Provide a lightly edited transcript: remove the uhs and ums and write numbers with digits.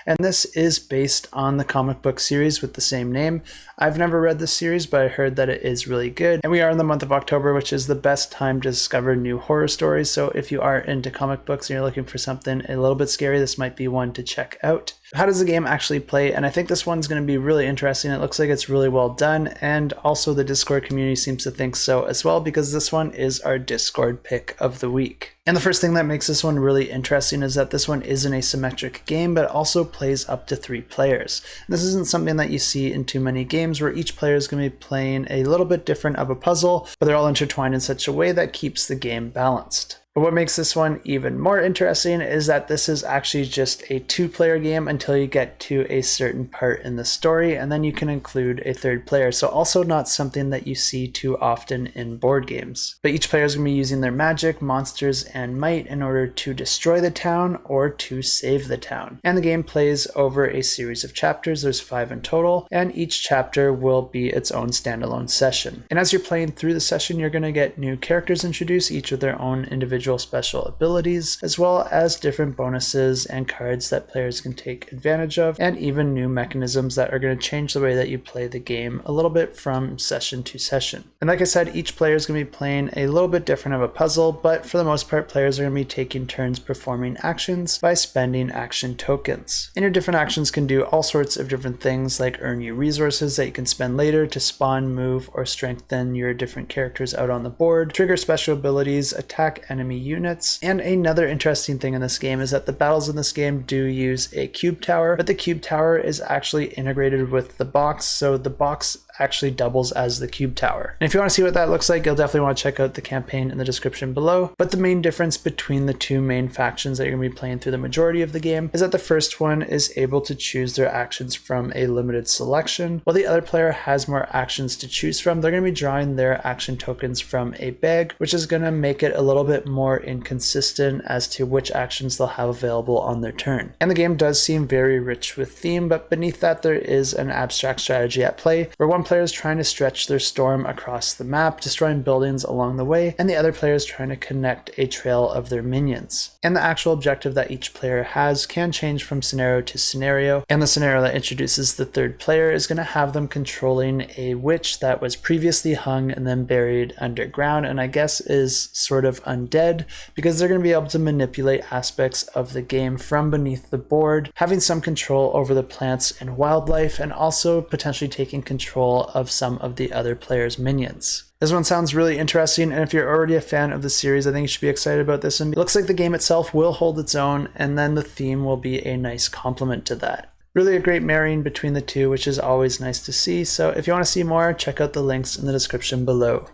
and this is based on the comic book series with the same name. I've never read this series, but I heard that it is really good. And we are in the month of October, which is the best time to discover new horror stories. So if you are into comic books and you're looking for something a little bit scary, this might be one to check out. How does the game actually play? And I think this one's going to be really interesting. It looks like it's really well done, and also the Discord community seems to think so as well, because this one is our Discord pick of the week. And the first thing that makes this one really interesting is that this one is an asymmetric game, but also plays up to 3 players. This isn't something that you see in too many games, where each player is going to be playing a little bit different of a puzzle, but they're all intertwined in such a way that keeps the game balanced. But what makes this one even more interesting is that this is actually just a 2-player game until you get to a certain part in the story, and then you can include a 3rd player. So also not something that you see too often in board games. But each player is going to be using their magic, monsters, and might in order to destroy the town or to save the town. And the game plays over a series of chapters. There's 5 in total, and each chapter will be its own standalone session. And as you're playing through the session, you're going to get new characters introduced, each with their own individual special abilities, as well as different bonuses and cards that players can take advantage of, and even new mechanisms that are going to change the way that you play the game a little bit from session to session. And like I said, each player is going to be playing a little bit different of a puzzle, but for the most part, players are going to be taking turns performing actions by spending action tokens. And your different actions can do all sorts of different things, like earn you resources that you can spend later to spawn, move, or strengthen your different characters out on the board, trigger special abilities, attack enemy units. And another interesting thing in this game is that the battles in this game do use a cube tower, but the cube tower is actually integrated with the box, so the box actually doubles as the cube tower. And if you want to see what that looks like, you'll definitely want to check out the campaign in the description below. But the main difference between the 2 main factions that you're going to be playing through the majority of the game is that the first one is able to choose their actions from a limited selection, while the other player has more actions to choose from. They're going to be drawing their action tokens from a bag, which is going to make it a little bit more inconsistent as to which actions they'll have available on their turn. And the game does seem very rich with theme, but beneath that there is an abstract strategy at play, where one player is trying to stretch their storm across the map, destroying buildings along the way, and the other player is trying to connect a trail of their minions. And the actual objective that each player has can change from scenario to scenario, and the scenario that introduces the 3rd player is going to have them controlling a witch that was previously hung and then buried underground, and I guess is sort of undead, because they're going to be able to manipulate aspects of the game from beneath the board, having some control over the plants and wildlife, and also potentially taking control of some of the other players' minions. This one sounds really interesting, and if you're already a fan of the series, I think you should be excited about this. And it looks like the game itself will hold its own, and then the theme will be a nice complement to that. Really a great marrying between the 2, which is always nice to see. So if you want to see more, check out the links in the description below.